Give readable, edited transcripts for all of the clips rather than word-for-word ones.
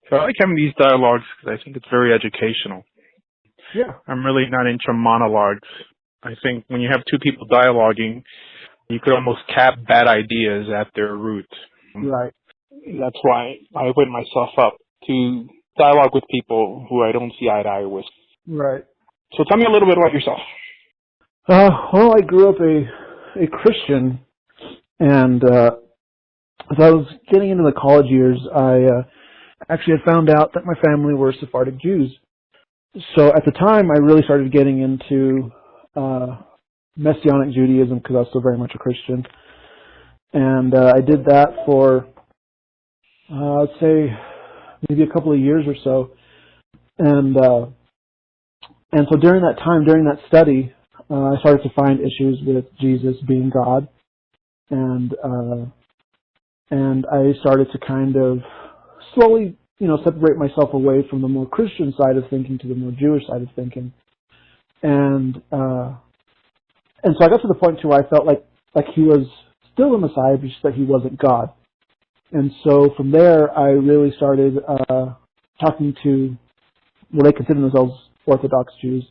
So I like having these dialogues because I think it's very educational. Yeah. I'm really not into monologues. I think when you have two people dialoguing, you could almost cap bad ideas at their root. Right. That's why I open myself up to dialogue with people who I don't see eye to eye with. Right. So tell me a little bit about yourself. Well, I grew up a Christian, and as I was getting into the college years, I actually had found out that my family were Sephardic Jews. So at the time, I really started getting into Messianic Judaism because I was still very much a Christian. And I did that for, I'd say, maybe a couple of years or so. And so during that time, during that study, I started to find issues with Jesus being God. And I started to kind of slowly, separate myself away from the more Christian side of thinking to the more Jewish side of thinking. And so I got to the point where I felt like he was still the Messiah, just that he wasn't God. And so from there, I really started talking to what they consider themselves Orthodox Jews.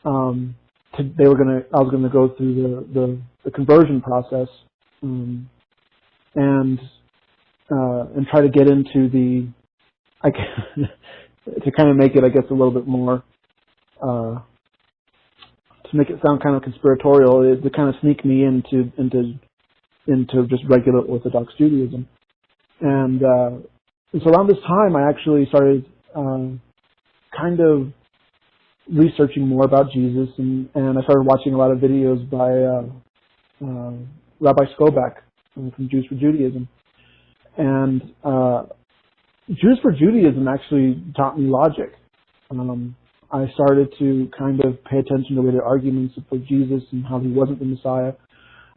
I was going to go through the conversion process and try to get into to kind of make it, I guess, a little bit more, to make it sound kind of conspiratorial, to kind of sneak me into just regular Orthodox Judaism. And so around this time, I actually started kind of researching more about Jesus, and I started watching a lot of videos by Rabbi Skobach from Jews for Judaism. And Jews for Judaism actually taught me logic. I started to kind of pay attention to their arguments for Jesus and how he wasn't the Messiah,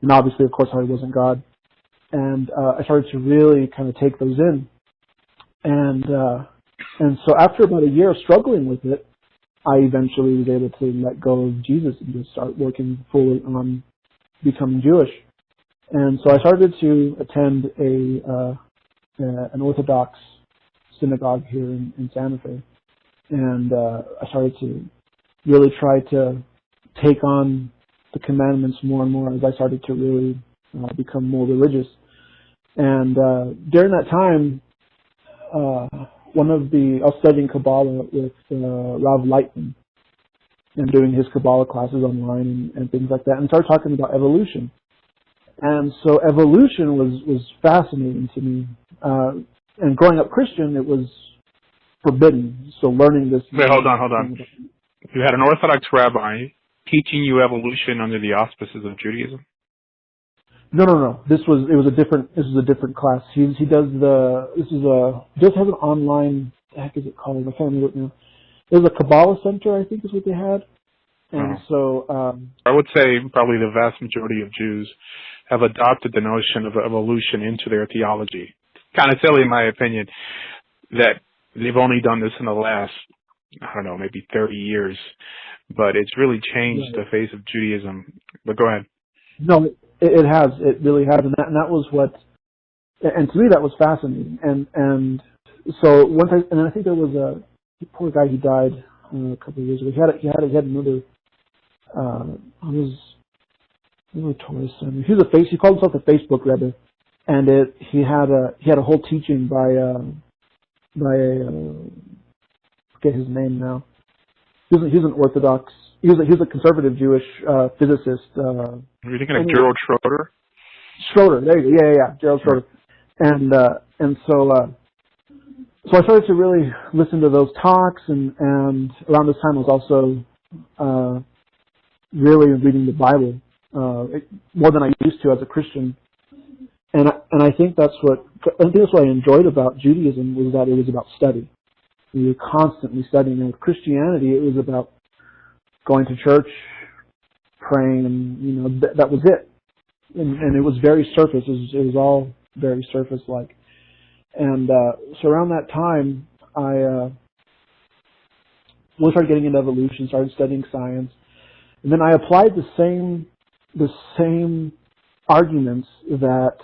and obviously, of course, how he wasn't God. And I started to really kind of take those in. And so after about a year of struggling with it, I eventually was able to let go of Jesus and just start working fully on becoming Jewish. And so I started to attend an Orthodox synagogue here in Santa Fe. And I started to really try to take on the commandments more and more as I started to really become more religious. And during that time, I was studying Kabbalah with Rav Lightman and doing his Kabbalah classes online and things like that, and started talking about evolution. And so evolution was fascinating to me. And growing up Christian, it was forbidden. So learning this... Wait, hold on. You had an Orthodox rabbi teaching you evolution under the auspices of Judaism? No. This was a different class. He does just has an online, what the heck is it called? I can't remember it now. There's a Kabbalah Center, I think is what they had. And so I would say probably the vast majority of Jews have adopted the notion of evolution into their theology. Kind of silly in my opinion that they've only done this in the last, maybe 30 years, but it's really changed the face of Judaism. But go ahead. No, it has. It really has, and that was what. And to me, that was fascinating. And so once I think there was a poor guy who died a couple of years ago. He had another. Torah center. He called himself a Facebook Rebbe, and he had a whole teaching by forget his name now. He's an Orthodox. He was a conservative Jewish physicist. Are you thinking of Gerald Schroeder? Schroeder, there you go. Yeah, Gerald Schroeder. And so I started to really listen to those talks, and around this time I was also really reading the Bible more than I used to as a Christian. And I think that's what I enjoyed about Judaism was that it was about study. We were constantly studying. And with Christianity, it was about going to church, praying, and that was it. And it was very surface. It was all very surface-like. And so around that time, I really started getting into evolution, started studying science, and then I applied the same arguments that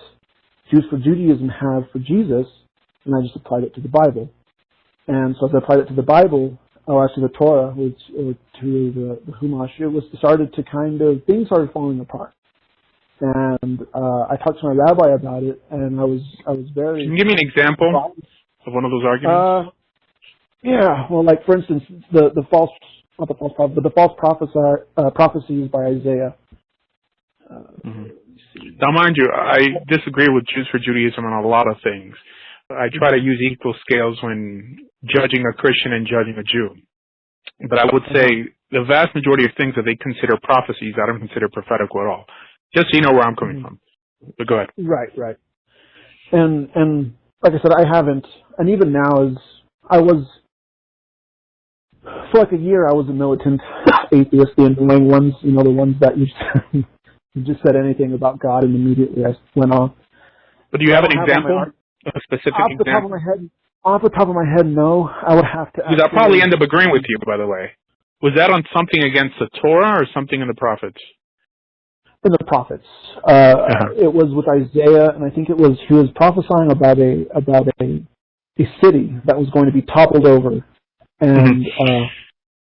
Jews for Judaism have for Jesus, and I just applied it to the Bible. And so as I applied it to the Bible, or actually the Torah, or to the Chumash, things started falling apart. And I talked to my rabbi about it, and I was very... Can you give me an example of one of those arguments? Yeah, well, like, for instance, the false prophecies by Isaiah. Now, mind you, I disagree with Jews for Judaism on a lot of things. I try to use equal scales when judging a Christian and judging a Jew. But I would say the vast majority of things that they consider prophecies, I don't consider prophetical at all. Just so you know where I'm coming from. But go ahead. Right. And like I said, I haven't, and even now for like a year I was a militant atheist, the annoying ones, the ones that you just said anything about God and immediately I went off. But do you have an example? A specific example? Off the top of my head, no. I would have to... Because I'll probably end up agreeing with you, by the way. Was that on something against the Torah or something in the prophets? In the prophets. It was with Isaiah, and I think he was prophesying about a city that was going to be toppled over. And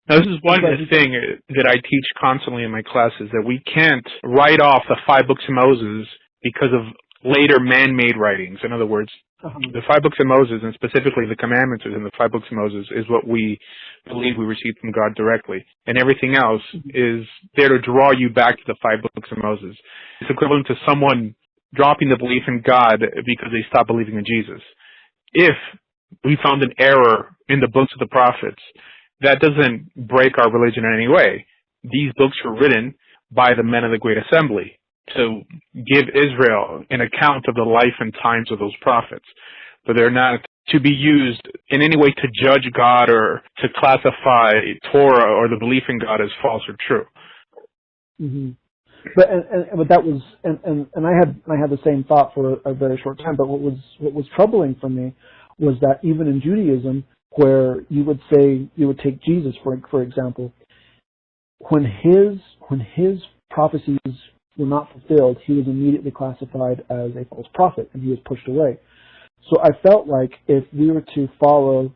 now, this is one thing that I teach constantly in my classes, that we can't write off the 5 books of Moses because of later man-made writings. In other words, the 5 books of Moses, and specifically the commandments in the 5 books of Moses, is what we believe we received from God directly. And everything else is there to draw you back to the 5 books of Moses. It's equivalent to someone dropping the belief in God because they stopped believing in Jesus. If we found an error in the books of the prophets, that doesn't break our religion in any way. These books were written by the men of the Great Assembly to give Israel an account of the life and times of those prophets. But they're not to be used in any way to judge God or to classify Torah or the belief in God as false or true. Mm-hmm. But that was, and I had the same thought for a very short time. But what was troubling for me was that even in Judaism, where you would take Jesus for example, when his prophecies were not fulfilled, he was immediately classified as a false prophet, and he was pushed away. So I felt like if we were to follow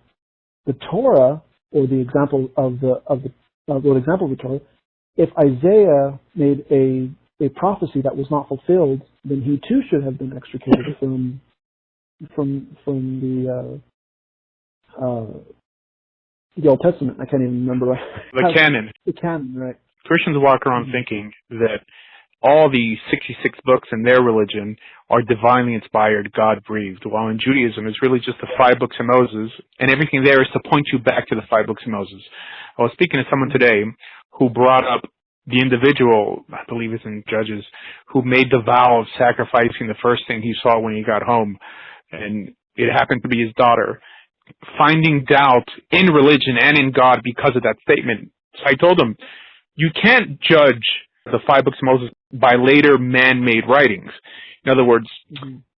the Torah, or the example of the Torah, if Isaiah made a prophecy that was not fulfilled, then he too should have been extricated from the Old Testament. I can't even remember. The canon. The canon, right. Christians walk around thinking that all the 66 books in their religion are divinely inspired, God-breathed, while in Judaism it's really just the 5 books of Moses, and everything there is to point you back to the 5 books of Moses. I was speaking to someone today who brought up the individual, I believe it's in Judges, who made the vow of sacrificing the first thing he saw when he got home, and it happened to be his daughter. Finding doubt in religion and in God because of that statement. So I told him, you can't judge the 5 books of Moses by later man-made writings. In other words,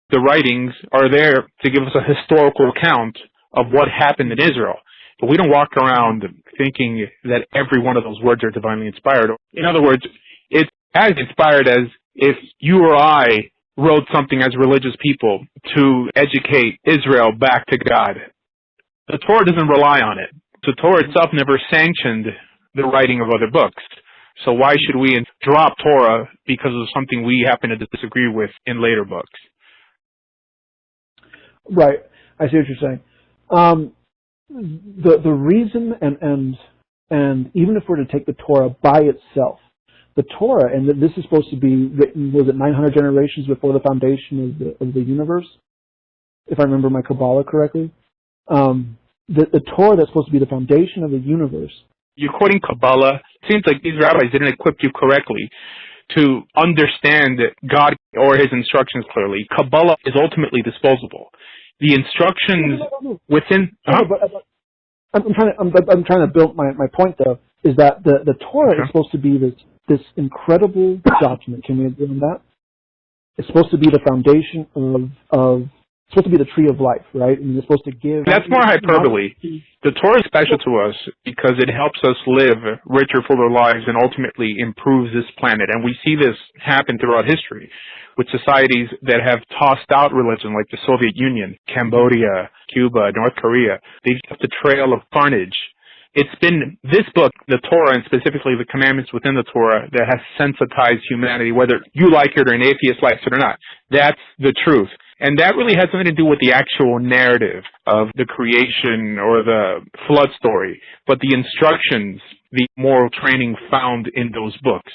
the writings are there to give us a historical account of what happened in Israel. But we don't walk around thinking that every one of those words are divinely inspired. In other words, it's as inspired as if you or I wrote something as religious people to educate Israel back to God. The Torah doesn't rely on it. The Torah itself never sanctioned the writing of other books. So why should we drop Torah because of something we happen to disagree with in later books? Right. I see what you're saying. The reason, and even if we're to take the Torah by itself, the Torah, and this is supposed to be written, was it 900 generations before the foundation of the universe? If I remember my Kabbalah correctly. The Torah that's supposed to be the foundation of the universe. You're quoting Kabbalah. It seems like these rabbis didn't equip you correctly to understand God or his instructions clearly. Kabbalah is ultimately disposable. The instructions within... I'm trying to build my point, though, is that the Torah is supposed to be this incredible document. Can we agree on that? It's supposed to be the foundation of supposed to be the tree of life, right? And you're supposed to give. That's more hyperbole. The Torah is special to us because it helps us live richer, fuller lives and ultimately improves this planet. And we see this happen throughout history with societies that have tossed out religion, like the Soviet Union, Cambodia, Cuba, North Korea. They've left a trail of carnage. It's been this book, the Torah, and specifically the commandments within the Torah, that has sensitized humanity, whether you like it or an atheist likes it or not. That's the truth. And that really has nothing to do with the actual narrative of the creation or the flood story, but the instructions, the moral training found in those books.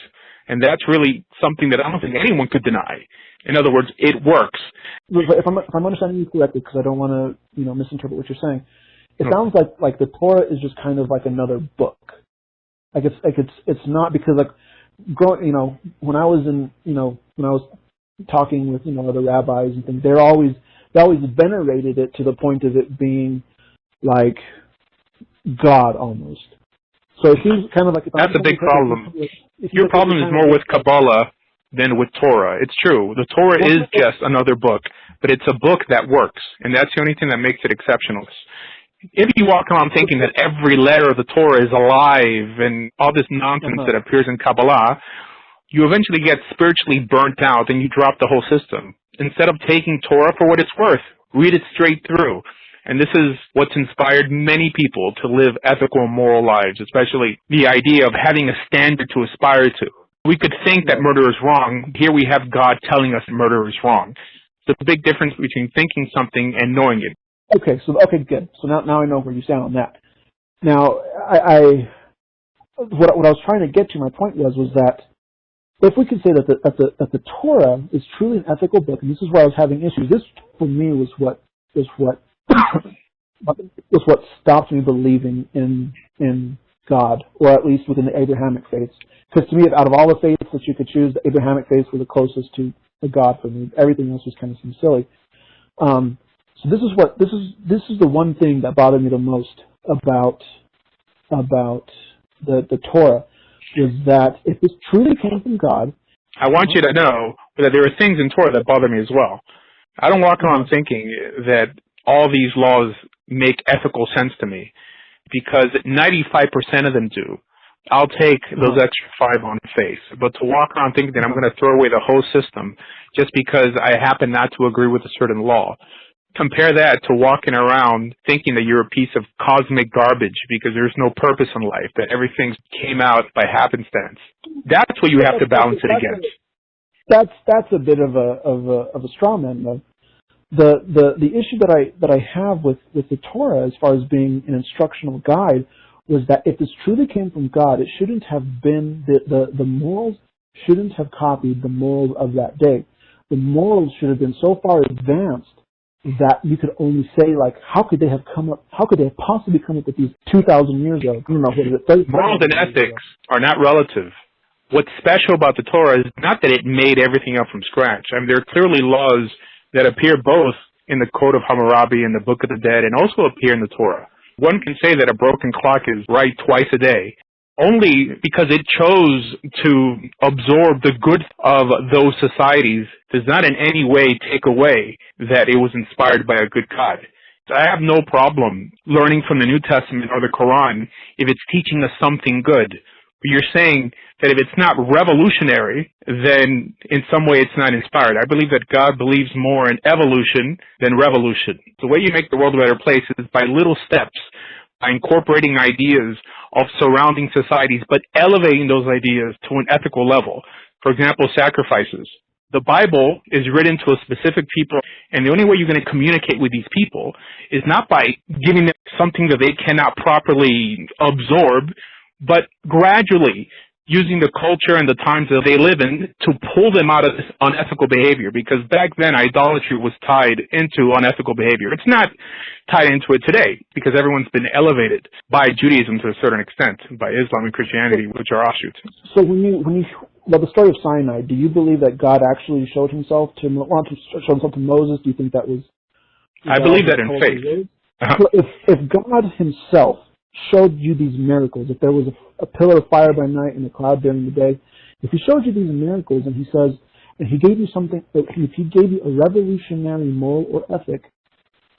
And that's really something that I don't think anyone could deny. In other words, it works. If I'm understanding you correctly, because I don't want to, misinterpret what you're saying, it sounds like the Torah is just kind of like another book. It's not because growing, when I was talking with other rabbis and things, they always venerated it to the point of it being like God almost. So it seems kind of like that's a big problem. Your problem is more with Kabbalah than with Torah. It's true. The Torah is just another book, but it's a book that works, and that's the only thing that makes it exceptional. If you walk around thinking that every letter of the Torah is alive and all this nonsense that appears in Kabbalah, you eventually get spiritually burnt out and you drop the whole system. Instead of taking Torah for what it's worth, read it straight through. And this is what's inspired many people to live ethical and moral lives, especially the idea of having a standard to aspire to. We could think that murder is wrong. Here we have God telling us murder is wrong. There's a big difference between thinking something and knowing it. Okay, good. So now I know where you stand on that. Now, what I was trying to get to, my point was that if we could say that the Torah is truly an ethical book, and this is where I was having issues. This for me was what stopped me believing in God, or at least within the Abrahamic faiths. Because to me, out of all the faiths that you could choose, the Abrahamic faiths were the closest to God for me. Everything else was kind of seemed silly. So this is the one thing that bothered me the most about the Torah, is that if this truly came from God, I want you to know that there are things in Torah that bother me as well. I don't walk around thinking that all these laws make ethical sense to me, because 95% of them do. I'll take those extra 5 on face. But to walk around thinking that I'm going to throw away the whole system just because I happen not to agree with a certain law, compare that to walking around thinking that you're a piece of cosmic garbage because there's no purpose in life, that everything came out by happenstance. That's what you have to balance it against. That's a bit of a straw man, though. The issue that I have with the Torah, as far as being an instructional guide, was that if this truly came from God, it shouldn't have been the morals shouldn't have copied the morals of that day. The morals should have been so far advanced that you could only say, like, how could they have possibly come up with these 2,000 years ago? I don't know, what is it? Morals and ethics are not relative. What's special about the Torah is not that it made everything up from scratch. I mean, there are clearly laws that appear both in the Code of Hammurabi and the Book of the Dead, and also appear in the Torah. One can say that a broken clock is right twice a day, only because it chose to absorb the good of those societies does not in any way take away that it was inspired by a good God. So I have no problem learning from the New Testament or the Quran if it's teaching us something good. But you're saying that if it's not revolutionary, then in some way it's not inspired. I believe that God believes more in evolution than revolution. The way you make the world a better place is by little steps, by incorporating ideas of surrounding societies, but elevating those ideas to an ethical level. For example, sacrifices. The Bible is written to a specific people, and the only way you're going to communicate with these people is not by giving them something that they cannot properly absorb, but gradually using the culture and the times that they live in to pull them out of this unethical behavior, because back then idolatry was tied into unethical behavior. It's not tied into it today because everyone's been elevated by Judaism to a certain extent, by Islam and Christianity, which are offshoots. So well, the story of Sinai, do you believe that God actually showed himself to Moses? Do you think that was... I believe that in faith. So if God himself showed you these miracles, if there was a pillar of fire by night and a cloud during the day, if he showed you these miracles and he says, and he gave you something, if he gave you a revolutionary moral or ethic,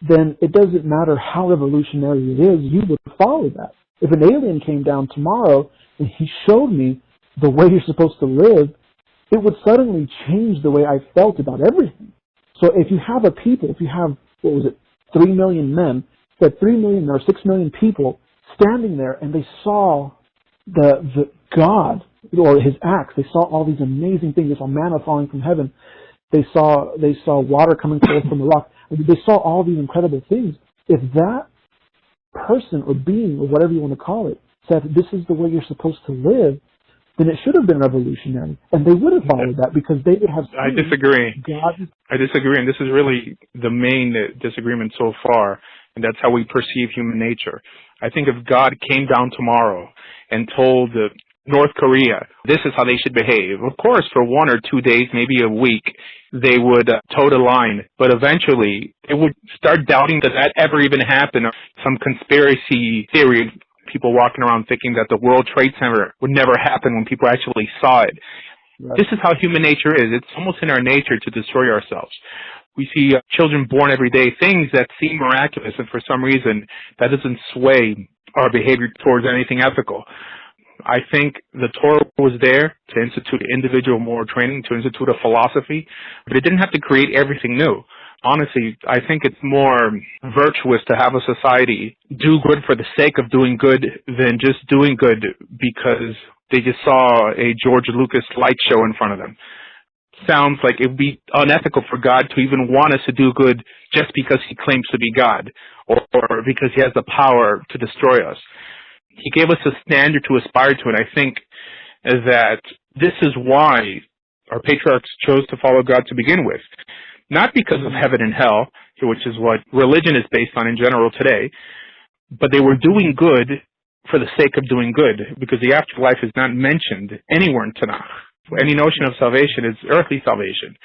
then it doesn't matter how revolutionary it is, you would follow that. If an alien came down tomorrow and he showed me the way you're supposed to live, it would suddenly change the way I felt about everything. So if you have a people, if you have, 3 million men, that 3 million or 6 million people standing there, and they saw the God or his acts, they saw all these amazing things, they saw manna falling from heaven, they saw water coming forth from the rock, they saw all these incredible things. If that person or being or whatever you want to call it said this is the way you're supposed to live, then it should have been revolutionary, and they would have followed that because they would have seen I disagree. God. I disagree, and this is really the main disagreement so far, and that's how we perceive human nature. I think if God came down tomorrow and told North Korea, this is how they should behave, of course, for 1 or 2 days, maybe a week, they would toe the line. But eventually, they would start doubting that ever even happened, or some conspiracy theory, people walking around thinking that the World Trade Center would never happen when people actually saw it. Right. This is how human nature is. It's almost in our nature to destroy ourselves. We see children born every day, things that seem miraculous, and for some reason, that doesn't sway our behavior towards anything ethical. I think the Torah was there to institute individual moral training, to institute a philosophy, but it didn't have to create everything new. Honestly, I think it's more virtuous to have a society do good for the sake of doing good than just doing good because they just saw a George Lucas light show in front of them. Sounds like it would be unethical for God to even want us to do good just because he claims to be God or because he has the power to destroy us. He gave us a standard to aspire to, and I think that this is why our patriarchs chose to follow God to begin with. Not because of heaven and hell, which is what religion is based on in general today, but they were doing good for the sake of doing good, because the afterlife is not mentioned anywhere in Tanakh. Any notion of salvation is earthly salvation.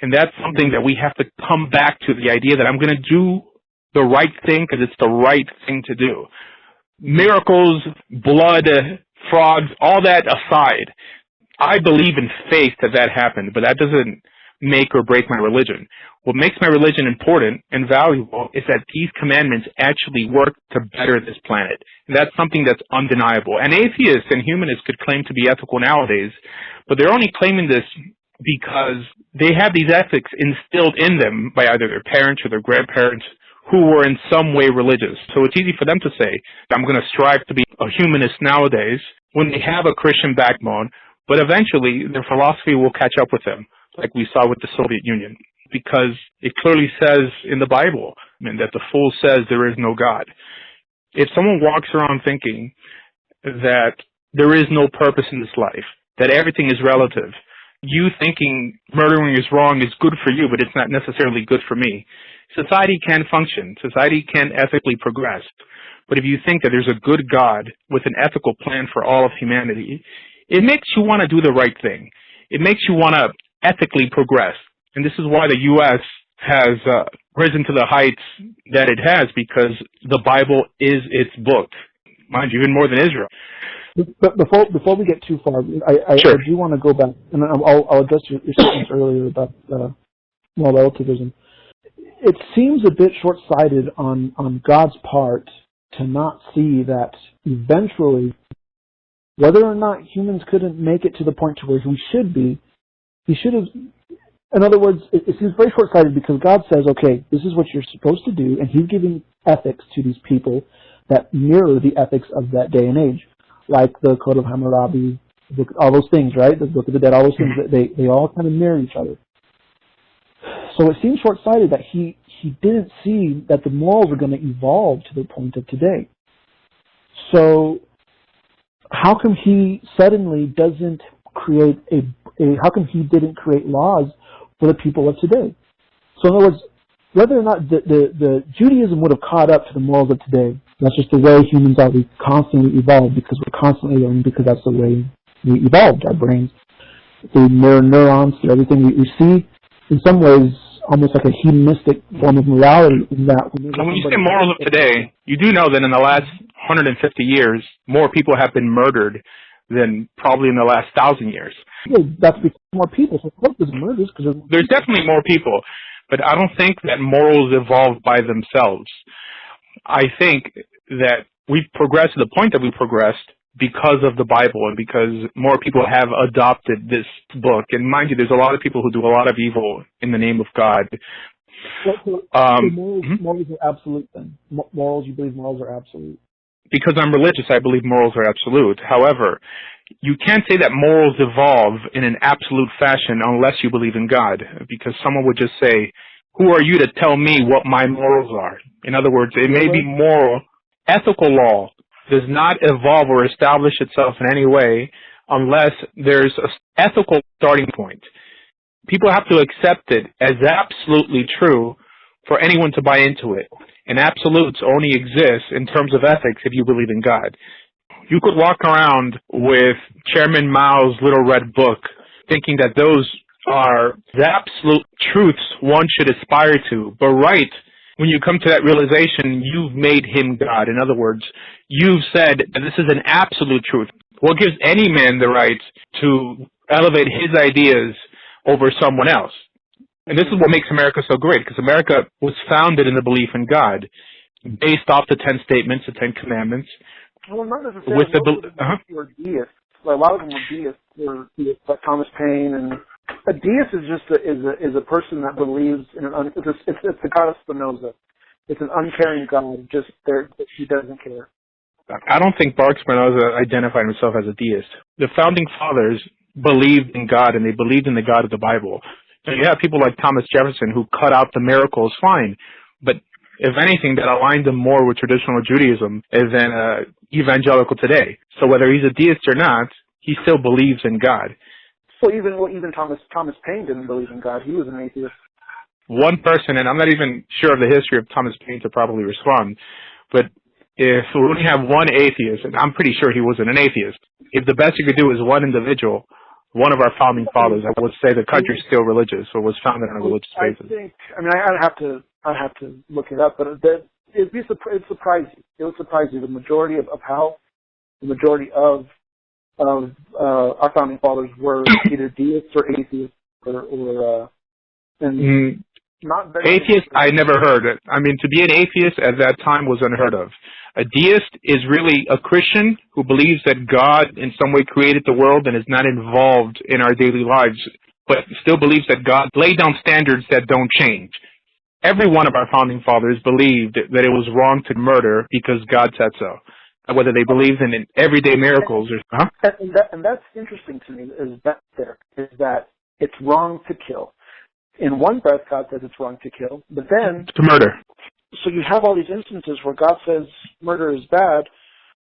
And that's something that we have to come back to, the idea that I'm going to do the right thing because it's the right thing to do. Miracles, blood, frogs, all that aside, I believe in faith that happened, but that doesn't make or break my religion. What makes my religion important and valuable is that these commandments actually work to better this planet. And that's something that's undeniable. And atheists and humanists could claim to be ethical nowadays, but they're only claiming this because they have these ethics instilled in them by either their parents or their grandparents who were in some way religious. So it's easy for them to say, I'm going to strive to be a humanist nowadays when they have a Christian backbone, but eventually their philosophy will catch up with them, like we saw with the Soviet Union, because it clearly says in the Bible that the fool says there is no God. If someone walks around thinking that there is no purpose in this life, that everything is relative, you thinking murdering is wrong is good for you, but it's not necessarily good for me, society can function. Society can ethically progress. But if you think that there's a good God with an ethical plan for all of humanity, it makes you want to do the right thing. It makes you want to ethically progress. And this is why the U.S. has risen to the heights that it has, because the Bible is its book. Mind you, even more than Israel. But before we get too far, I do want to go back, and I'll address your statements earlier about moral relativism. It seems a bit short-sighted on God's part to not see that eventually, whether or not humans couldn't make it to the point to where we should be, he should have. In other words, it seems very short-sighted because God says, okay, this is what you're supposed to do, and he's giving ethics to these people that mirror the ethics of that day and age, like the Code of Hammurabi, all those things, right? The Book of the Dead, all those things, they all kind of mirror each other. So it seems short-sighted that he didn't see that the morals are going to evolve to the point of today. So how come he suddenly doesn't create how come he didn't create laws for the people of today? So in other words, whether or not the Judaism would have caught up to the morals of today, that's just the way humans are. We constantly evolve because we're constantly learning, because that's the way we evolved. Our brains, through neurons, through everything we see, in some ways, almost like a hedonistic form of morality. In that when you say morals of today, you do know that in the last 150 years, more people have been murdered than probably in the last 1,000 years. Yeah, that's because more people. So of course there's murders because There's definitely more people, but I don't think that morals evolve by themselves. I think that we've progressed to the point that we progressed because of the Bible and because more people have adopted this book. And mind you, there's a lot of people who do a lot of evil in the name of God. so morals are absolute then. Morals, you believe morals are absolute? Because I'm religious, I believe morals are absolute. However, you can't say that morals evolve in an absolute fashion unless you believe in God, because someone would just say, who are you to tell me what my morals are? In other words, it may be moral. Ethical law does not evolve or establish itself in any way unless there's an ethical starting point. People have to accept it as absolutely true for anyone to buy into it. And absolutes only exist in terms of ethics if you believe in God. You could walk around with Chairman Mao's Little Red Book thinking that those are the absolute truths one should aspire to. But right when you come to that realization, you've made him God. In other words, you've said that this is an absolute truth. What gives any man the right to elevate his ideas over someone else? And this is what makes America so great, because America was founded in the belief in God, based off the 10 statements, the 10 commandments. Well, not necessarily. Most of them were deists. Like, a lot of them were deists. Were deists, like Thomas Paine. And a deist is just a person that believes in it's the God of Spinoza. It's an uncaring God. Just there, he doesn't care. I don't think Baruch Spinoza identified himself as a deist. The founding fathers believed in God, and they believed in the God of the Bible. So you have people like Thomas Jefferson who cut out the miracles, fine. But if anything, that aligned him more with traditional Judaism than evangelical today. So whether he's a deist or not, he still believes in God. So even Thomas Paine didn't believe in God. He was an atheist. One person, and I'm not even sure of the history of Thomas Paine to probably respond, but if we only have one atheist, and I'm pretty sure he wasn't an atheist, if the best you could do is one individual, one of our founding fathers, I would say the country's still religious, or was founded on a religious basis. I'd have to look it up, but it'd surprise you. It would surprise you. The majority of our founding fathers were either deists or atheists, not very atheist. I never heard it. I mean, to be an atheist at that time was unheard of. A deist is really a Christian who believes that God in some way created the world and is not involved in our daily lives, but still believes that God laid down standards that don't change. Every one of our founding fathers believed that it was wrong to murder because God said so. Whether they believed in everyday miracles or... And that's interesting to me, is that it's wrong to kill. In one breath, God says it's wrong to kill, but then... To murder. So you have all these instances where God says murder is bad,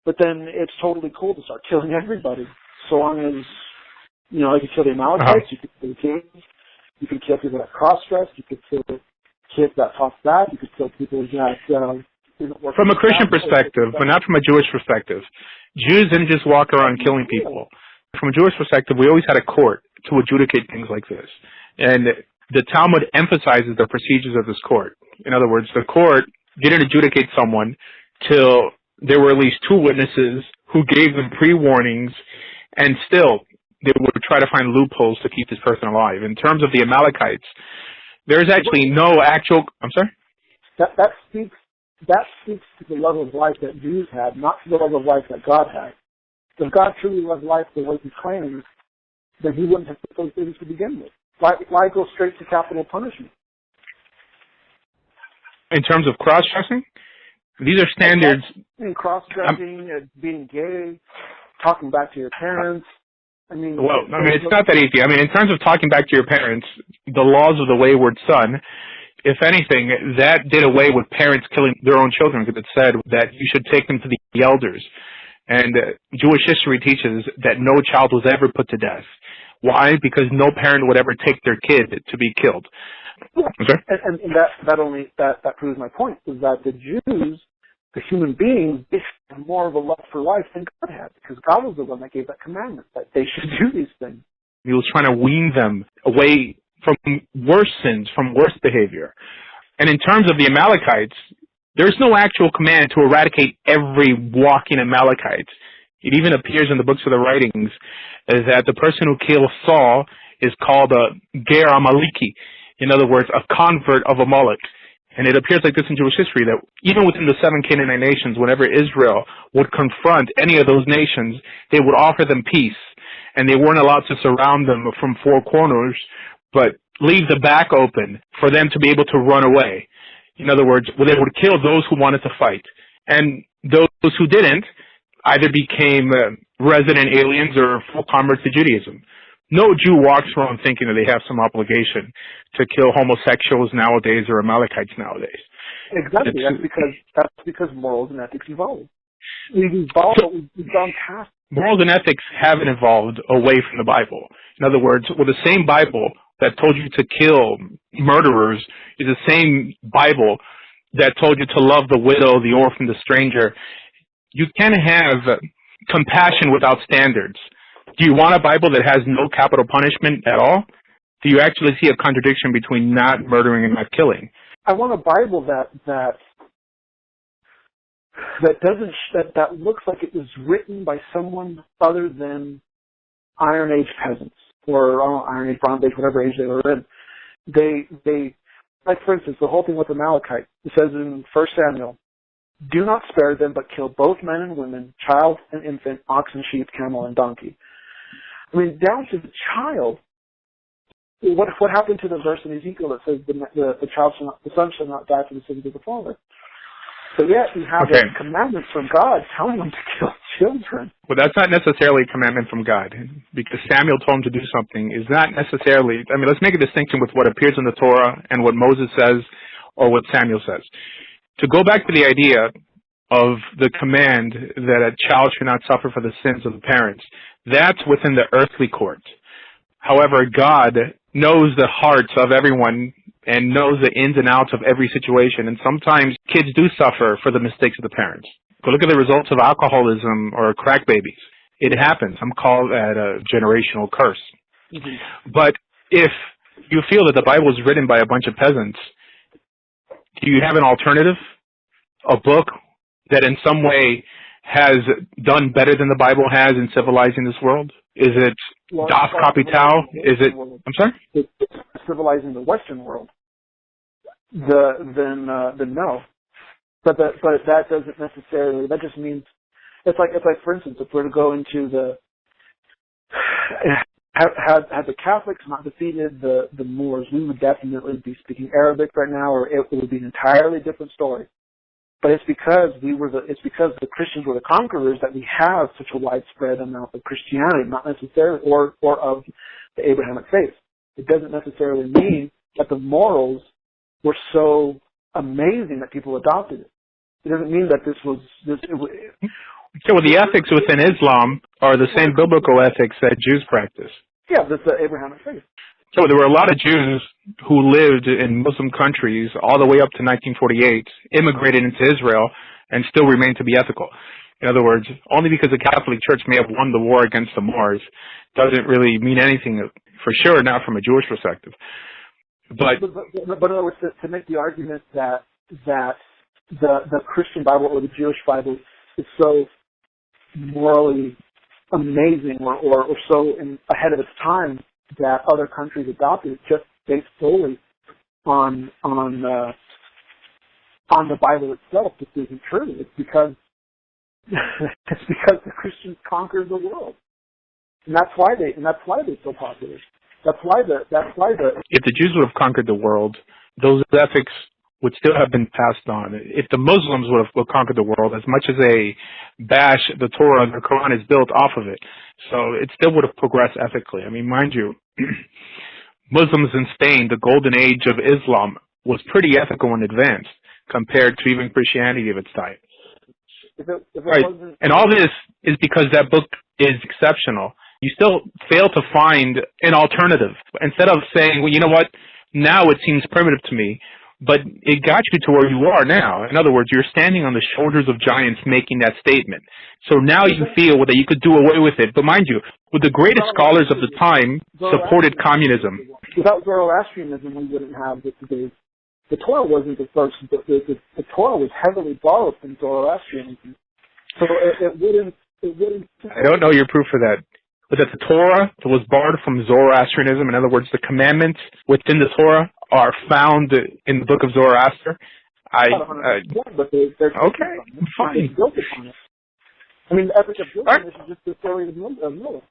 but then it's totally cool to start killing everybody. So long as, you could kill the Amalekites, you could kill the kings, you could kill people that cross-dress, you could kill kids that talk bad, you could kill people that... From a Christian perspective, but not from a Jewish perspective. Jews didn't just walk around killing people. From a Jewish perspective, we always had a court to adjudicate things like this. And the Talmud emphasizes the procedures of this court. In other words, the court didn't adjudicate someone till there were at least 2 witnesses who gave them pre-warnings, and still they would try to find loopholes to keep this person alive. In terms of the Amalekites, there's actually no actual... I'm sorry? That speaks to the love of life that Jews had, not to the love of life that God had. If God truly loved life the way he claims, then he wouldn't have put those things to begin with. Why go straight to capital punishment? In terms of cross-dressing, these are standards. Cross-dressing, being gay, talking back to your parents. It's not that easy. In terms of talking back to your parents, the laws of the wayward son, if anything, that did away with parents killing their own children, because it said that you should take them to the elders. And Jewish history teaches that no child was ever put to death. Why? Because no parent would ever take their kid to be killed. Okay? And that proves my point, is that the Jews, the human beings, they have more of a love for life than God had, because God was the one that gave that commandment, that they should do these things. He was trying to wean them away from worse sins, from worse behavior. And in terms of the Amalekites, there's no actual command to eradicate every walking Amalekite. It even appears in the books of the writings is that the person who killed Saul is called a Ger Amaleki. In other words, a convert of Amalek. And it appears like this in Jewish history, that even within the 7 Canaanite nations, whenever Israel would confront any of those nations, they would offer them peace. And they weren't allowed to surround them from 4 corners, but leave the back open for them to be able to run away. In other words, they would kill those who wanted to fight. And those who didn't either became resident aliens or full converts to Judaism. No Jew walks around thinking that they have some obligation to kill homosexuals nowadays or Amalekites nowadays. Exactly. That's because morals and ethics evolve. We've gone past. Morals and ethics haven't evolved away from the Bible. In other words, with the same Bible that told you to kill murderers is the same Bible that told you to love the widow, the orphan, the stranger. You can't have compassion without standards. Do you want a Bible that has no capital punishment at all? Do you actually see a contradiction between not murdering and not killing? I want a Bible that looks like it was written by someone other than Iron Age peasants or Iron Age, Bronze Age, whatever age they were in. They like, for instance, the whole thing with the Amalekite. It says in 1 Samuel, "Do not spare them, but kill both men and women, child and infant, ox and sheep, camel and donkey." I mean, down to the child. What happened to the verse in Ezekiel that says the son shall not die for the sins of the father? So yet you have a commandment from God telling them to kill children. Well, that's not necessarily a commandment from God, because Samuel told him to do something is not necessarily. I mean, let's make a distinction with what appears in the Torah and what Moses says or what Samuel says. To go back to the idea of the command that a child should not suffer for the sins of the parents, that's within the earthly court. However, God knows the hearts of everyone and knows the ins and outs of every situation, and sometimes kids do suffer for the mistakes of the parents. Go look at the results of alcoholism or crack babies. It happens. I'm calling that a generational curse. Mm-hmm. But if you feel that the Bible was written by a bunch of peasants, do you have an alternative? A book that in some way has done better than the Bible has in civilizing this world? Is it Das Kapital? Is it? I'm sorry? It's civilizing the Western world. Then no. But that doesn't necessarily. That just means it's like for instance, if we're to go into the had the Catholics not defeated the Moors, we would definitely be speaking Arabic right now, or it would be an entirely different story. But it's because the Christians were the conquerors that we have such a widespread amount of Christianity, not necessarily, or of the Abrahamic faith. It doesn't necessarily mean that the morals were so amazing that people adopted it. It doesn't mean that So the ethics within Islam are the same biblical ethics that Jews practice. Yeah, that's the Abrahamic faith. So there were a lot of Jews who lived in Muslim countries all the way up to 1948, immigrated into Israel, and still remained to be ethical. In other words, only because the Catholic Church may have won the war against the Moors doesn't really mean anything, for sure, not from a Jewish perspective. But in other words, to make the argument that the Christian Bible or the Jewish Bible is so morally amazing or so ahead of its time that other countries adopted it just based solely on the Bible itself, just isn't true. It's because the Christians conquered the world, and that's why they're so popular. That's why if the Jews would have conquered the world, those ethics would still have been passed on. If the Muslims would have conquered the world, as much as they bash the Torah and the Quran is built off of it, so it still would have progressed ethically. I mean, mind you, Muslims in Spain, the golden age of Islam, was pretty ethical and advanced compared to even Christianity of its time. Right. And all this is because that book is exceptional. You still fail to find an alternative. Instead of saying, well, you know what, now it seems primitive to me, but it got you to where you are now. In other words, you're standing on the shoulders of giants making that statement. So now you feel that you could do away with it. But mind you, with the greatest scholars of the time supported communism. Without Zoroastrianism, we wouldn't have this today. The Torah wasn't the first. The Torah was heavily borrowed from Zoroastrianism. So it wouldn't. It wouldn't. I don't know your proof for that. But that the Torah was borrowed from Zoroastrianism. In other words, the commandments within the Torah are found in the book of Zoroaster. But they're okay, fine. built upon it. I mean, the Epic of Gilgamesh is just the story of Noah.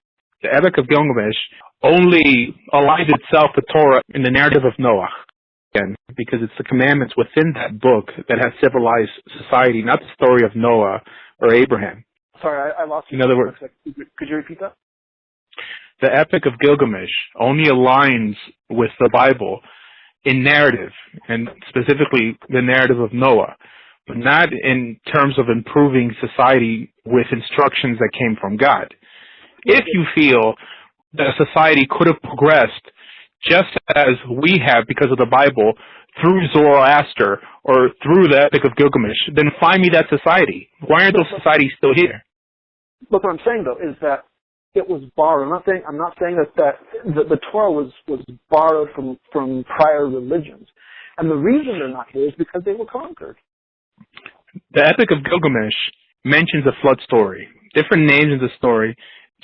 The Epic of Gilgamesh only aligns itself with Torah in the narrative of Noah. Again, because it's the commandments within that book that has civilized society, not the story of Noah or Abraham. Sorry, I lost you. In other words, could you repeat that? The Epic of Gilgamesh only aligns with the Bible in narrative, and specifically the narrative of Noah, but not in terms of improving society with instructions that came from God. If you feel that a society could have progressed just as we have because of the Bible through Zoroaster or through the Epic of Gilgamesh, then find me that society. Why aren't those societies still here? Look, what I'm saying though is that it was borrowed. I'm not saying that the Torah was borrowed from prior religions, and the reason they're not here is because they were conquered. The Epic of Gilgamesh mentions a flood story, different names in the story,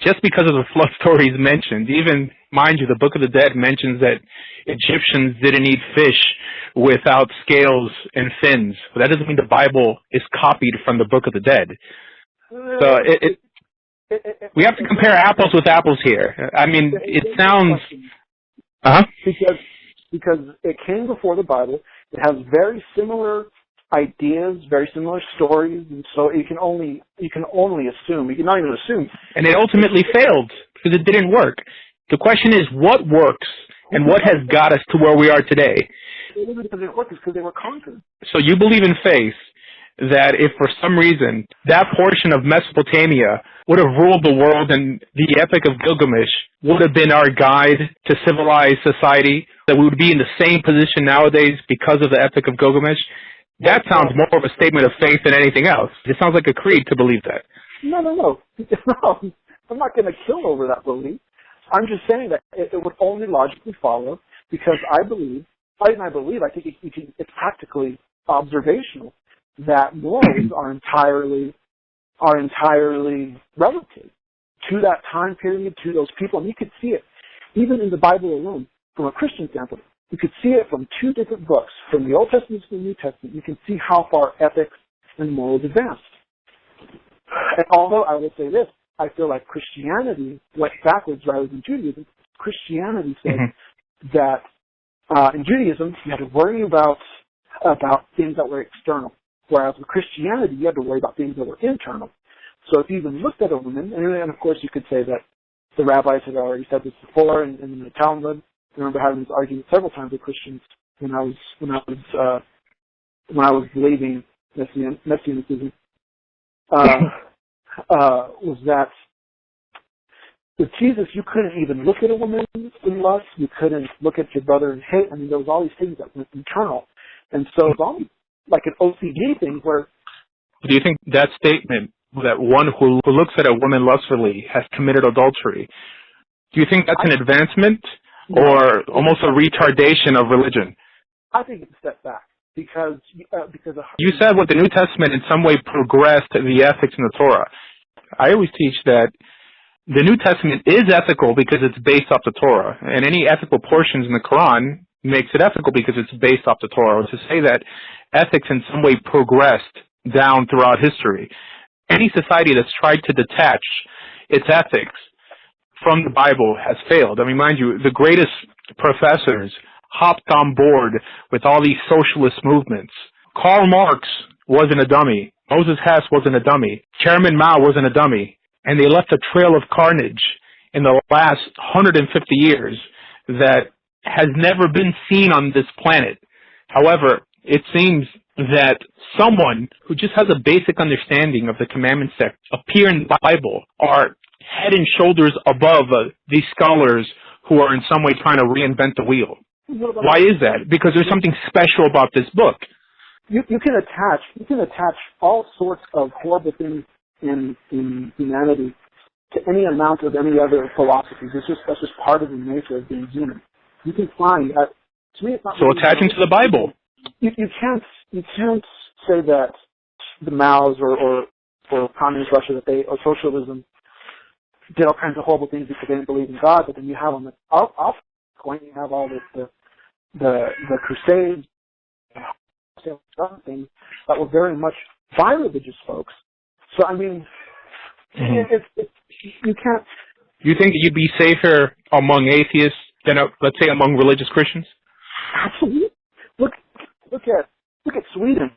just because of the flood story is mentioned. Even, mind you, the Book of the Dead mentions that Egyptians didn't eat fish without scales and fins. But that doesn't mean the Bible is copied from the Book of the Dead. So we have to compare apples with apples here. I mean, it sounds... Because it came before the Bible. It has very similar ideas, very similar stories, and so you can only assume. You can not even assume. And it ultimately failed because it didn't work. The question is, what works and what has got us to where we are today? It wasn't because it didn't work, it's because they were conquered. So you believe in faith that if for some reason that portion of Mesopotamia would have ruled the world and the Epic of Gilgamesh would have been our guide to civilized society, that we would be in the same position nowadays because of the Epic of Gilgamesh? That sounds more of a statement of faith than anything else. It sounds like a creed to believe that. No. No, I'm not going to kill over that belief. I'm just saying that it would only logically follow because I think it's practically observational that morals are entirely relative to that time period, to those people. And you could see it even in the Bible alone from a Christian standpoint. You could see it from two different books, from the Old Testament to the New Testament. You can see how far ethics and morals advanced. And although I will say this, I feel like Christianity went backwards rather than Judaism. Christianity said that in Judaism you had to worry about things that were external, whereas with Christianity you had to worry about things that were internal. So if you even looked at a woman, and of course you could say that the rabbis had already said this before, and in the Talmud. I remember having this argument several times with Christians when I was believing Messianism. Was that with Jesus you couldn't even look at a woman in lust, you couldn't look at your brother in hate. I mean, there was all these things that were internal, and so it's almost like an OCD thing where. Do you think that statement that one who looks at a woman lustfully has committed adultery? Do you think that's an advancement? Or almost a retardation of religion? I think it's a step back because you said what the New Testament in some way progressed the ethics in the Torah. I always teach that the New Testament is ethical because it's based off the Torah, and any ethical portions in the Quran makes it ethical because it's based off the Torah. To say that ethics in some way progressed down throughout history, any society that's tried to detach its ethics from the Bible has failed. I mean, mind you, the greatest professors hopped on board with all these socialist movements. Karl Marx wasn't a dummy. Moses Hess wasn't a dummy. Chairman Mao wasn't a dummy. And they left a trail of carnage in the last 150 years that has never been seen on this planet. However, it seems that someone who just has a basic understanding of the commandments that appear in the Bible are head and shoulders above these scholars who are in some way trying to reinvent the wheel. Why is that? Because there's something special about this book. You can attach all sorts of horrible things in humanity to any amount of any other philosophies. That's just part of the nature of being human. You can find that. To me, it's not. So attaching to the Bible. You can't say that the Maos or for communist Russia or socialism, did all kinds of horrible things because they didn't believe in God. But then you have on the going, you have all this the Crusades, things that were very much by religious folks. So I mean, you can't. You think you'd be safer among atheists than, let's say, among religious Christians? Absolutely. Look at Sweden.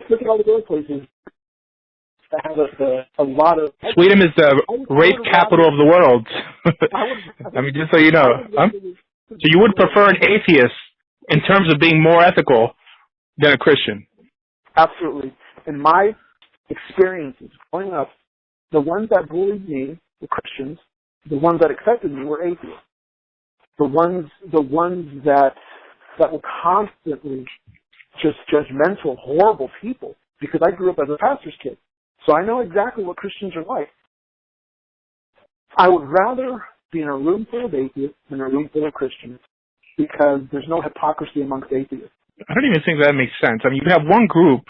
Look at all the other places that have a lot of. Sweden is the rape capital of the world. I mean, just so you know. So you would prefer an atheist in terms of being more ethical than a Christian? Absolutely. In my experiences growing up, the ones that bullied me were Christians. The ones that accepted me were atheists. The ones that were constantly just judgmental, horrible people, because I grew up as a pastor's kid. So I know exactly what Christians are like. I would rather be in a room full of atheists than a room full of Christians, because there's no hypocrisy amongst atheists. I don't even think that makes sense. I mean, you have one group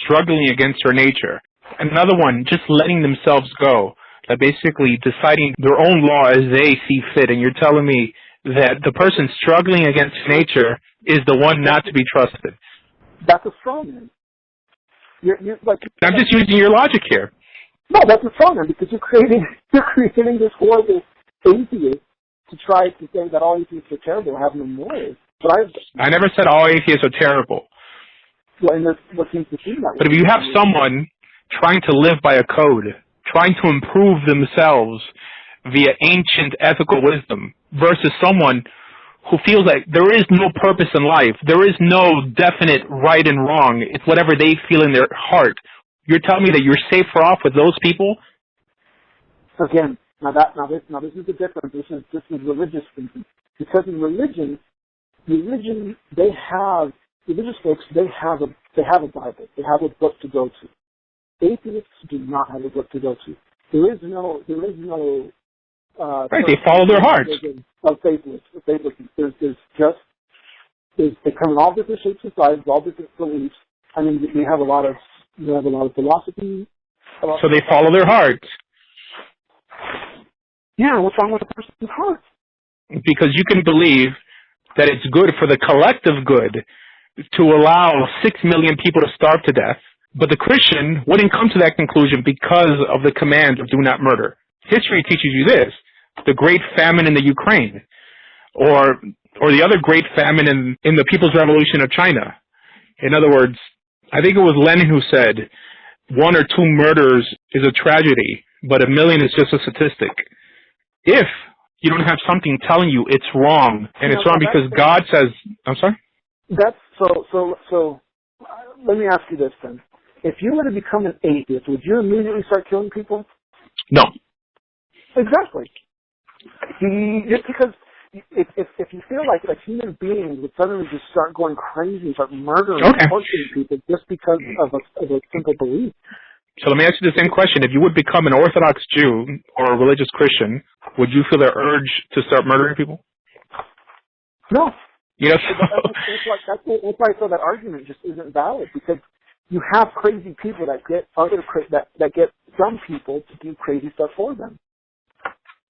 struggling against their nature, another one just letting themselves go, that basically deciding their own law as they see fit, and you're telling me that the person struggling against nature is the one not to be trusted. That's a strong man. You're I'm just using your logic here. No, that's a strong man, because you're creating this horrible atheist to try to say that all atheists are terrible and have no morals. But I never said all atheists are terrible. Well, and that's what seems to seem that way. But if you have someone trying to live by a code, trying to improve themselves via ancient ethical wisdom, versus someone who feels like there is no purpose in life, there is no definite right and wrong, it's whatever they feel in their heart, you're telling me that you're safer off with those people? Again, this is the difference. This is religious thinking. Because in religion, religious folks, they have a Bible. They have a book to go to. Atheists do not have a book to go to. There is no right, they follow their hearts. Of faithless. They come in all different shapes and sizes, all different beliefs. I mean, we have a lot of philosophy. So they follow their hearts. Yeah, what's wrong with a person's heart? Because you can believe that it's good for the collective good to allow 6 million people to starve to death, but the Christian wouldn't come to that conclusion because of the command of do not murder. History teaches you this: the Great Famine in the Ukraine, or the other Great Famine in the People's Revolution of China. In other words, I think it was Lenin who said, 1 or 2 murders is a tragedy, but 1 million is just a statistic. If you don't have something telling you it's wrong, and it's wrong because God says, I'm sorry? That's so let me ask you this then. If you were to become an atheist, would you immediately start killing people? No. Exactly. Just because if you feel like human beings would suddenly just start going crazy and start murdering and torturing people just because of a simple belief. So let me ask you the same question. If you would become an Orthodox Jew or a religious Christian, would you feel the urge to start murdering people? No. You know, that's why I feel that argument just isn't valid, because you have crazy people that get that get some people to do crazy stuff for them.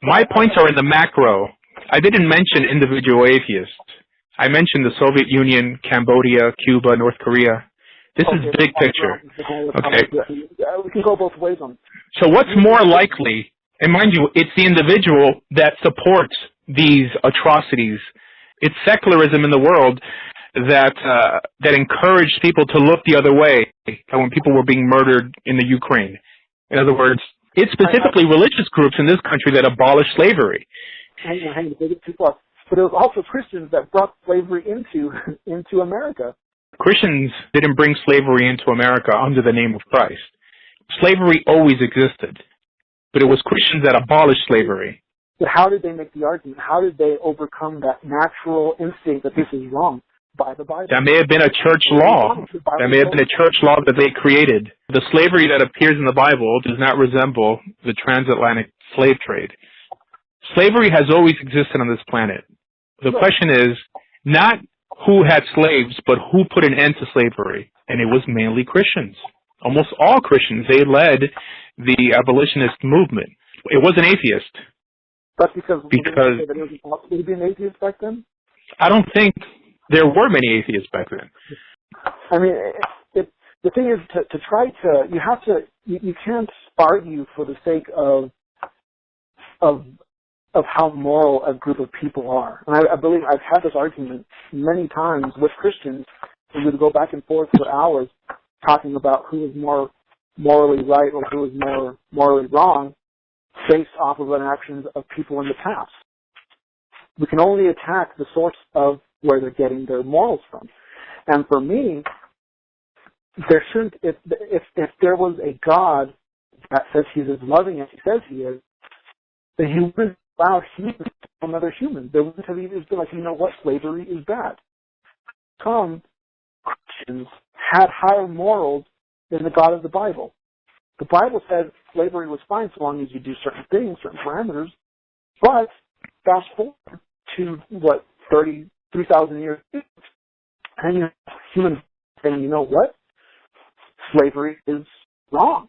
My points are in the macro. I didn't mention individual atheists. I mentioned the Soviet Union, Cambodia, Cuba, North Korea. This is big picture. Okay. We can go both ways on it. So what's more likely, and mind you, it's the individual that supports these atrocities. It's secularism in the world that encouraged people to look the other way when people were being murdered in the Ukraine. In other words, it's specifically religious groups in this country that abolished slavery. Hang on, they get too far. But it was also Christians that brought slavery into America. Christians didn't bring slavery into America under the name of Christ. Slavery always existed, but it was Christians that abolished slavery. But how did they make the argument? How did they overcome that natural instinct that this is wrong? By the Bible. That may have been a church law. That may have been a church law that they created. The slavery that appears in the Bible does not resemble the transatlantic slave trade. Slavery has always existed on this planet. The question is not who had slaves, but who put an end to slavery. And it was mainly Christians. almost all Christians, they led the abolitionist movement. It was an atheist. That's because it wasn't possible to be an atheist back then? I don't think there were many atheists back then. I mean, the thing is to try to, you can't argue for the sake of how moral a group of people are. And I believe I've had this argument many times with Christians, and we'd go back and forth for hours talking about who is more morally right or who is more morally wrong based off of an actions of people in the past. We can only attack the source of where they're getting their morals from. And for me, there shouldn't, if there was a God that says he's as loving as he says he is, then he wouldn't allow humans to kill another human. There wouldn't have even been like, you know what, slavery is bad. Some Christians had higher morals than the God of the Bible. The Bible said slavery was fine so long as you do certain things, certain parameters, but fast forward to, 3,000 years, and you have humans saying, you know what, slavery is wrong,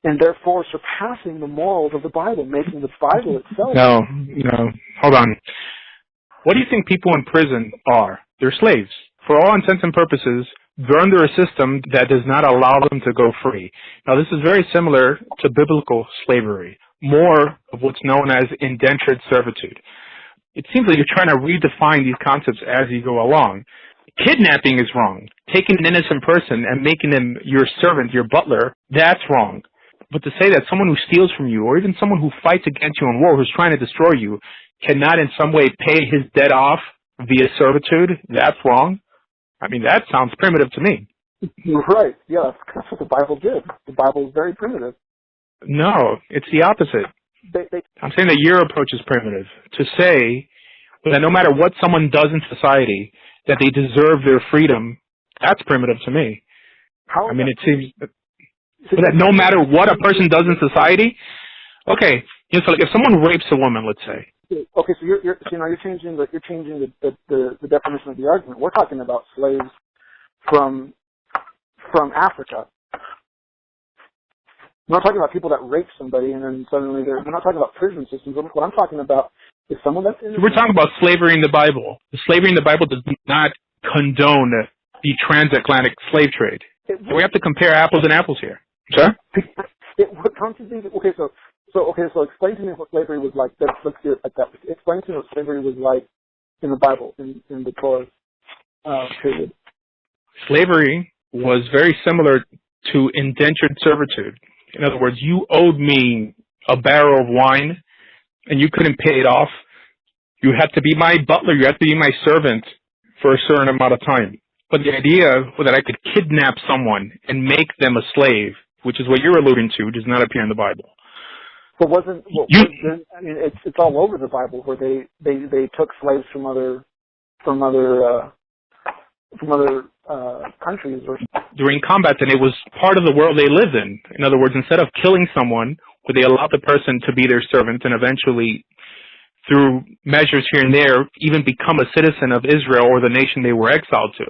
and therefore surpassing the morals of the Bible, making the Bible itself. No, hold on. What do you think people in prison are? They're slaves. For all intents and purposes, they're under a system that does not allow them to go free. Now, this is very similar to biblical slavery, more of what's known as indentured servitude. It seems like you're trying to redefine these concepts as you go along. Kidnapping is wrong. Taking an innocent person and making them your servant, your butler, that's wrong. But to say that someone who steals from you, or even someone who fights against you in war, who's trying to destroy you, cannot in some way pay his debt off via servitude, that's wrong. I mean, that sounds primitive to me. You're right. Yeah, that's what the Bible did. The Bible is very primitive. No, it's the opposite. I'm saying that your approach is primitive. To say that no matter what someone does in society, that they deserve their freedom, that's primitive to me. I mean, it seems that no matter what a person does in society, okay, so like if someone rapes a woman, let's say. Okay, so you're changing the definition of the argument. We're talking about slaves from Africa. We're not talking about people that rape somebody and then suddenly we're not talking about prison systems. What I'm talking about is someone that's in. We're talking about slavery in the Bible. The slavery in the Bible does not condone the transatlantic slave trade. We have to compare apples and apples here. Sure. So explain to me what slavery was like. Let's do it like that. Explain to me what slavery was like in the Bible, in the Torah period. Slavery was very similar to indentured servitude. In other words, you owed me a barrel of wine, and you couldn't pay it off. You had to be my butler. You had to be my servant for a certain amount of time. But the idea that I could kidnap someone and make them a slave, which is what you're alluding to, does not appear in the Bible. But it's all over the Bible where they took slaves from other countries. During combat, and it was part of the world they lived in. In other words, instead of killing someone, they allowed the person to be their servant and eventually, through measures here and there, even become a citizen of Israel or the nation they were exiled to.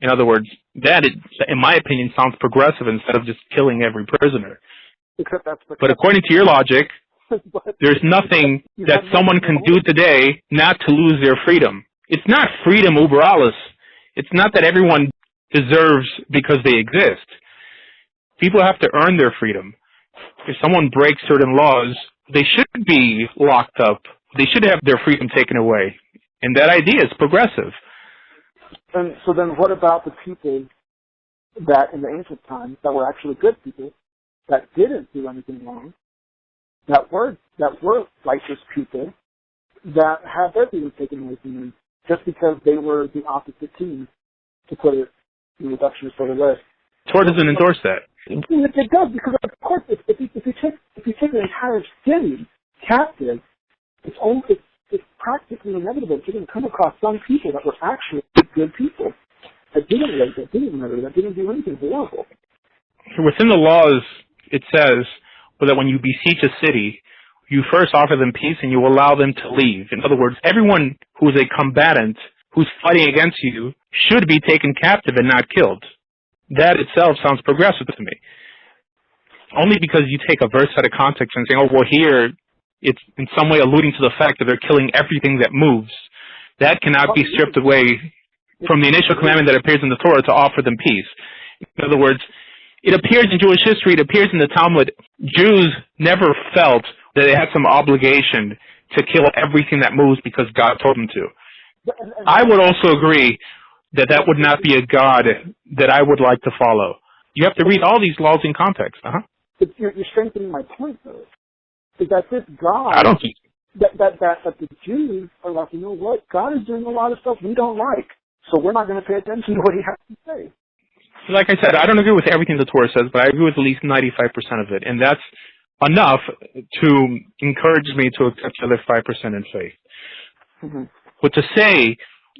In other words, that, in my opinion, sounds progressive instead of just killing every prisoner. But according to your logic, there's nothing that someone can do today not to lose their freedom. It's not freedom uber alles. It's not that everyone deserves because they exist. People have to earn their freedom. If someone breaks certain laws, they should be locked up. They should have their freedom taken away. And that idea is progressive. And so then what about the people that in the ancient times that were actually good people, that didn't do anything wrong, that were righteous people, that had their freedom taken away from them just because they were the opposite team, to put it in a reductionist sort of way? Torah doesn't endorse that. It does, because of course, if you take an entire city captive, it's practically inevitable that you're going to come across some people that were actually good people, that didn't rape, that didn't murder, that didn't do anything horrible. Within the laws, it says that when you beseech a city, you first offer them peace and you allow them to leave. In other words, everyone who is a combatant who's fighting against you should be taken captive and not killed. that itself sounds progressive to me. Only because you take a verse out of context and say, oh, well, here it's in some way alluding to the fact that they're killing everything that moves. That cannot be stripped away from the initial commandment that appears in the Torah to offer them peace. In other words, it appears in Jewish history, it appears in the Talmud. Jews never felt that they had some obligation to kill everything that moves because God told them to. I would also agree that that would not be a God that I would like to follow. You have to read all these laws in context. But you're strengthening my point, though. Is that this God, I don't think that the Jews are like, you know what? God is doing a lot of stuff we don't like, so we're not going to pay attention to what he has to say. Like I said, I don't agree with everything the Torah says, but I agree with at least 95% of it, and that's enough to encourage me to accept the other 5% in faith. Mm-hmm. But to say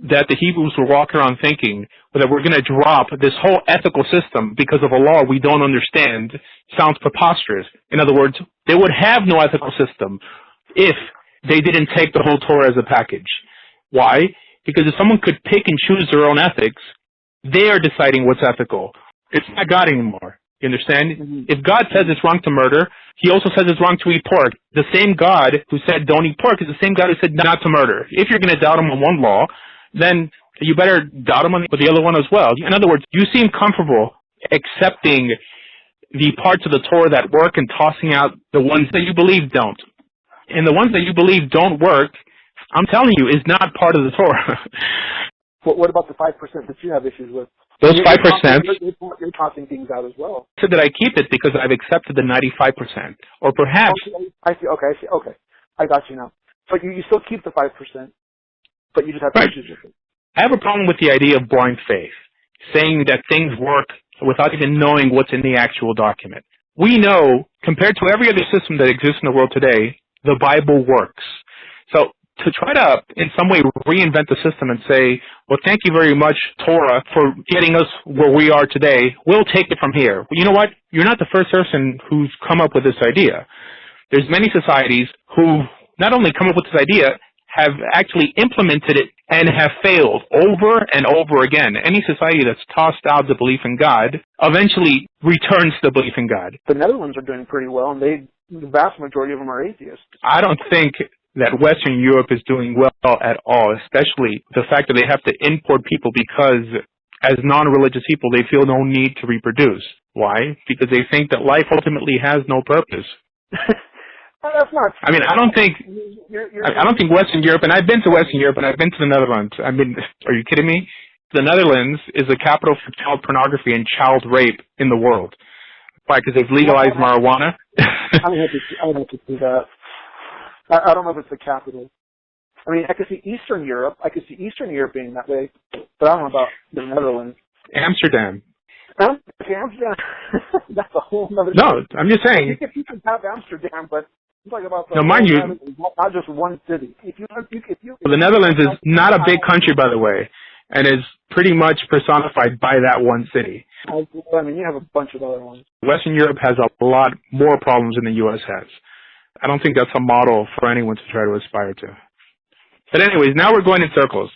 that the Hebrews were walking around thinking that we're going to drop this whole ethical system because of a law we don't understand sounds preposterous. In other words, they would have no ethical system if they didn't take the whole Torah as a package. Why? Because if someone could pick and choose their own ethics, they are deciding what's ethical. It's not God anymore. You understand? Mm-hmm. If God says it's wrong to murder, he also says it's wrong to eat pork. The same God who said don't eat pork is the same God who said not to murder. If you're going to doubt him on one law, then you better doubt him on the other one as well. In other words, you seem comfortable accepting the parts of the Torah that work and tossing out the ones that you believe don't. And the ones that you believe don't work, I'm telling you, is not part of the Torah. What about the 5% that you have issues with? Those 5%. You're tossing things out as well. So that I keep it because I've accepted the 95%. Or perhaps... I see. Okay. I got you now. But you still keep the 5%, but you just have issues with it. I have a problem with the idea of blind faith, saying that things work without even knowing what's in the actual document. We know, compared to every other system that exists in the world today, the Bible works. So to try to, in some way, reinvent the system and say, well, thank you very much, Torah, for getting us where we are today. We'll take it from here. Well, you know what? You're not the first person who's come up with this idea. There's many societies who not only come up with this idea, have actually implemented it and have failed over and over again. Any society that's tossed out the belief in God eventually returns to the belief in God. The Netherlands are doing pretty well, and the vast majority of them are atheists. I don't think that Western Europe is doing well at all, especially the fact that they have to import people because as non-religious people they feel no need to reproduce. Why? Because they think that life ultimately has no purpose. That's not true. I mean, I don't think Western Europe, and I've been to Western Europe and I've been to the Netherlands. I mean, are you kidding me? The Netherlands is the capital for child pornography and child rape in the world. Why? Because they've legalized marijuana? I would have to see that. I don't know if it's the capital. I mean, I could see Eastern Europe. Being that way, but I don't know about the Netherlands. Amsterdam. Amsterdam. That's a whole other. No, I'm just saying. You can have Amsterdam, but I'm talking about mind you, not just one city. The Netherlands is not a big country, by the way, and is pretty much personified by that one city. I mean, you have a bunch of other ones. Western Europe has a lot more problems than the U.S. has. I don't think that's a model for anyone to try to aspire to. But anyways, now we're going in circles.